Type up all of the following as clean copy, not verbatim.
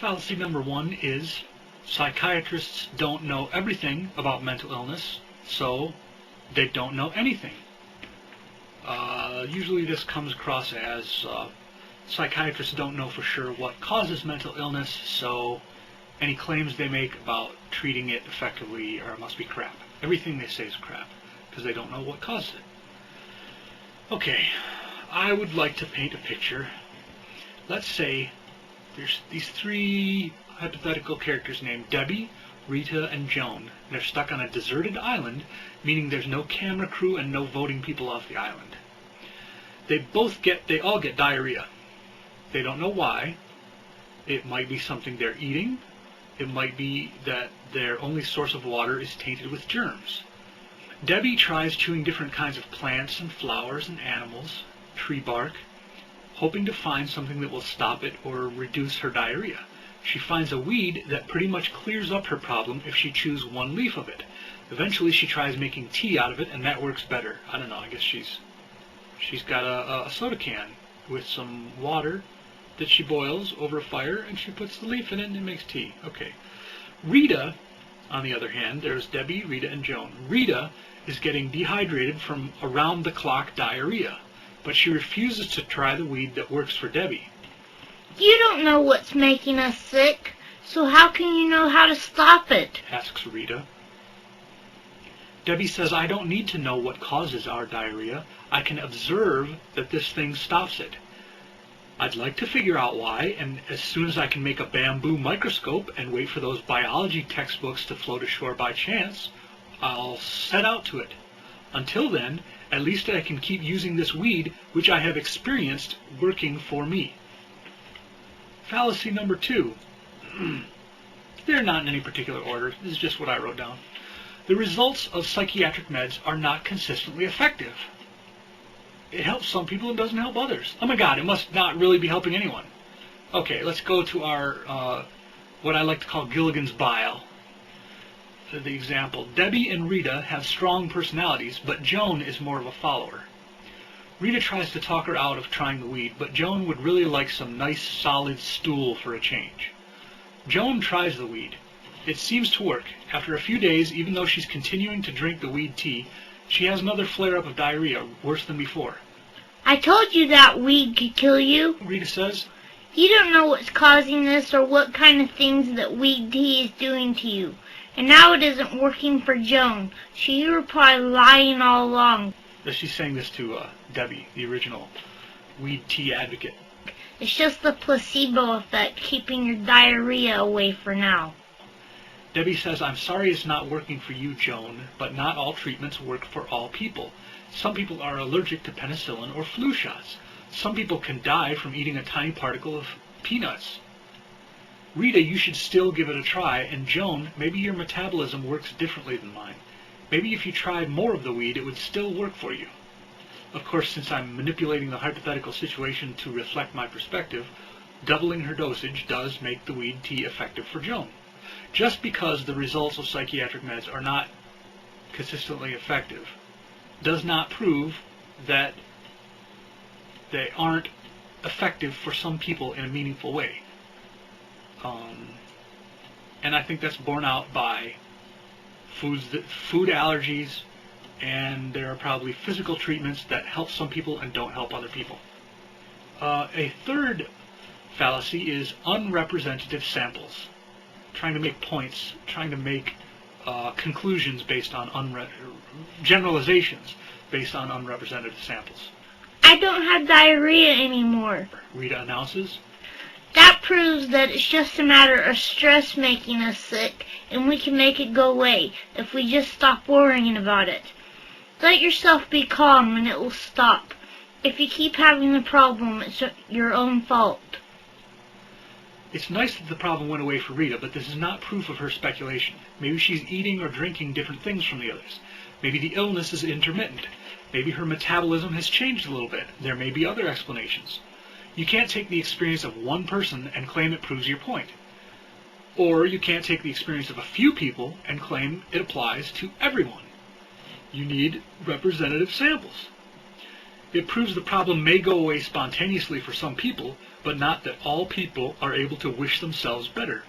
Fallacy number 1 is psychiatrists don't know everything about mental illness, so they don't know anything. Usually this comes across as psychiatrists don't know for sure what causes mental illness, so any claims they make about treating it effectively must be crap. Everything they say is crap, because they don't know what causes it. Okay, I would like to paint a picture. Let's say there's these 3 hypothetical characters named Debbie, Rita, and Joan. They're stuck on a deserted island, meaning there's no camera crew and no voting people off the island. They all get diarrhea. They don't know why. It might be something they're eating. It might be that their only source of water is tainted with germs. Debbie tries chewing different kinds of plants and flowers and animals, tree bark, hoping to find something that will stop it or reduce her diarrhea. She finds a weed that pretty much clears up her problem if she chews one leaf of it. Eventually she tries making tea out of it, and that works better. I don't know, I guess she's got a soda can with some water that she boils over a fire, and she puts the leaf in it and it makes tea. Okay. Rita, on the other hand, there's Debbie, Rita, and Joan. Rita is getting dehydrated from around-the-clock diarrhea, but she refuses to try the weed that works for Debbie. You don't know what's making us sick, so how can you know how to stop it? Asks Rita. Debbie says, I don't need to know what causes our diarrhea. I can observe that this thing stops it. I'd like to figure out why, and as soon as I can make a bamboo microscope and wait for those biology textbooks to float ashore by chance, I'll set out to it. Until then, at least I can keep using this weed, which I have experienced working for me. Fallacy number 2. They're not in any particular order. This is just what I wrote down. The results of psychiatric meds are not consistently effective. It helps some people and doesn't help others. Oh my God, it must not really be helping anyone. Okay, let's go to our, what I like to call Gilligan's bile. For the example, Debbie and Rita have strong personalities, but Joan is more of a follower. Rita tries to talk her out of trying the weed, but Joan would really like some nice solid stool for a change. Joan tries the weed. It seems to work. After a few days, even though she's continuing to drink the weed tea, she has another flare-up of diarrhea, worse than before. I told you that weed could kill you, Rita says. You don't know what's causing this or what kind of things that weed tea is doing to you. And now it isn't working for Joan, so you were probably lying all along. She's saying this to Debbie, the original weed tea advocate. It's just the placebo effect keeping your diarrhea away for now. Debbie says, I'm sorry it's not working for you, Joan, but not all treatments work for all people. Some people are allergic to penicillin or flu shots. Some people can die from eating a tiny particle of peanuts. Rita, you should still give it a try, and Joan, maybe your metabolism works differently than mine. Maybe if you tried more of the weed, it would still work for you. Of course, since I'm manipulating the hypothetical situation to reflect my perspective, doubling her dosage does make the weed tea effective for Joan. Just because the results of psychiatric meds are not consistently effective does not prove that they aren't effective for some people in a meaningful way. And I think that's borne out by food allergies, and there are probably physical treatments that help some people and don't help other people. A third fallacy is unrepresentative samples. Trying to make points, trying to make conclusions based on generalizations based on unrepresentative samples. I don't have diarrhea anymore, Rita announces. That proves that it's just a matter of stress making us sick, and we can make it go away if we just stop worrying about it. Let yourself be calm and it will stop. If you keep having the problem, it's your own fault. It's nice that the problem went away for Rita, but this is not proof of her speculation. Maybe she's eating or drinking different things from the others. Maybe the illness is intermittent. Maybe her metabolism has changed a little bit. There may be other explanations. You can't take the experience of one person and claim it proves your point. Or you can't take the experience of a few people and claim it applies to everyone. You need representative samples. It proves the problem may go away spontaneously for some people, but not that all people are able to wish themselves better.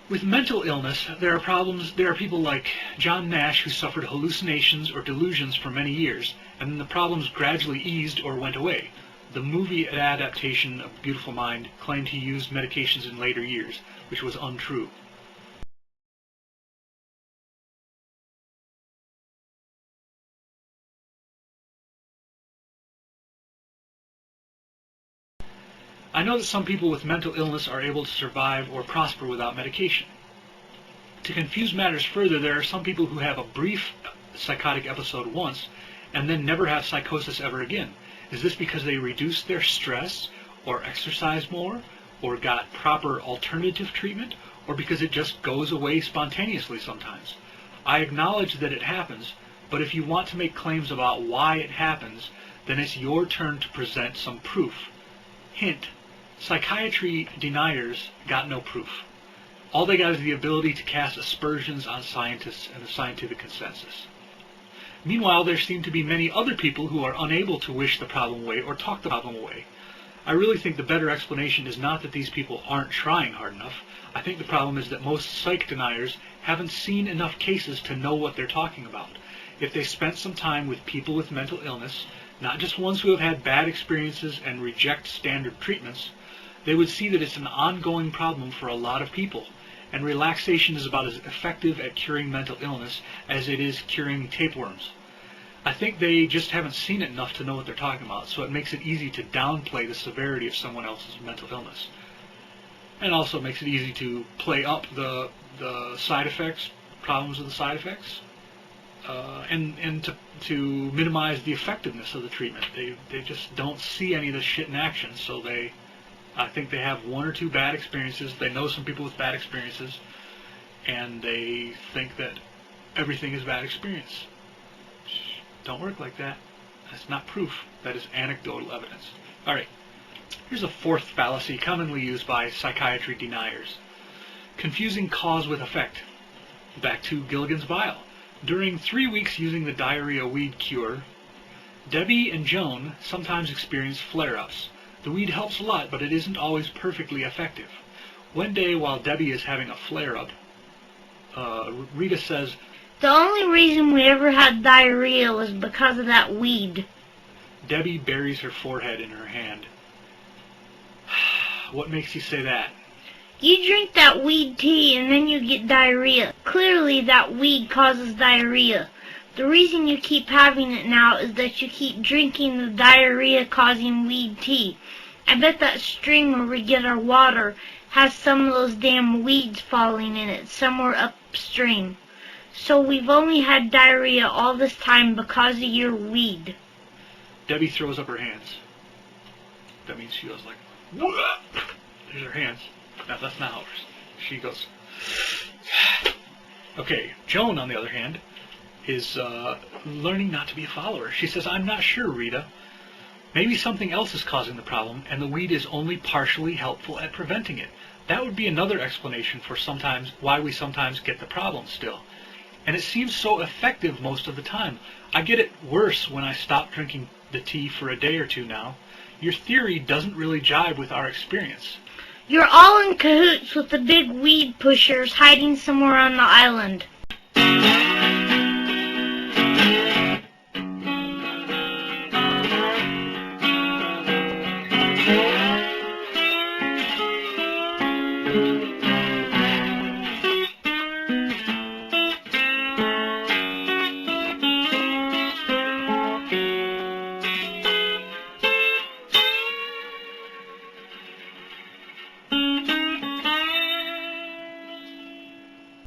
With mental illness, there are people like John Nash who suffered hallucinations or delusions for many years, and then the problems gradually eased or went away. The movie adaptation of Beautiful Mind claimed he used medications in later years, which was untrue. I know that some people with mental illness are able to survive or prosper without medication. To confuse matters further, there are some people who have a brief psychotic episode once and then never have psychosis ever again. Is this because they reduced their stress or exercised more or got proper alternative treatment, or because it just goes away spontaneously sometimes? I acknowledge that it happens, but if you want to make claims about why it happens, then it's your turn to present some proof. Hint: Psychiatry Deniers got no proof. All they got is the ability to cast aspersions on scientists and the scientific consensus. Meanwhile, there seem to be many other people who are unable to wish the problem away or talk the problem away. I really think the better explanation is not that these people aren't trying hard enough. I think the problem is that most psych deniers haven't seen enough cases to know what they're talking about. If they spent some time with people with mental illness, not just ones who have had bad experiences and reject standard treatments, they would see that it's an ongoing problem for a lot of people, and relaxation is about as effective at curing mental illness as it is curing tapeworms. I think they just haven't seen it enough to know what they're talking about, so it makes it easy to downplay the severity of someone else's mental illness. And also makes it easy to play up the side effects, problems of the side effects, and to minimize the effectiveness of the treatment. They just don't see any of this shit in action, so I think they have one or two bad experiences. They know some people with bad experiences, and they think that everything is bad experience. Don't work like that. That's not proof. That is anecdotal evidence. All right. Here's a fourth fallacy commonly used by psychiatry deniers: confusing cause with effect. Back to Gilligan's bile. During 3 weeks using the diarrhea weed cure, Debbie and Joan sometimes experience flare-ups. The weed helps a lot, but it isn't always perfectly effective. One day, while Debbie is having a flare-up, Rita says, "The only reason we ever had diarrhea was because of that weed." Debbie buries her forehead in her hand. What makes you say that? You drink that weed tea and then you get diarrhea. Clearly that weed causes diarrhea. The reason you keep having it now is that you keep drinking the diarrhea-causing weed tea. I bet that stream where we get our water has some of those damn weeds falling in it somewhere upstream. So we've only had diarrhea all this time because of your weed. Debbie throws up her hands. That means she goes like, "Whoa!" There's her hands. No, that's not hers. She goes, okay. Joan, on the other hand, is learning not to be a follower. She says, "I'm not sure, Rita. Maybe something else is causing the problem, and the weed is only partially helpful at preventing it. That would be another explanation for why we sometimes get the problem still. And it seems so effective most of the time. I get it worse when I stop drinking the tea for a day or two now. Your theory doesn't really jive with our experience." You're all in cahoots with the big weed pushers hiding somewhere on the island.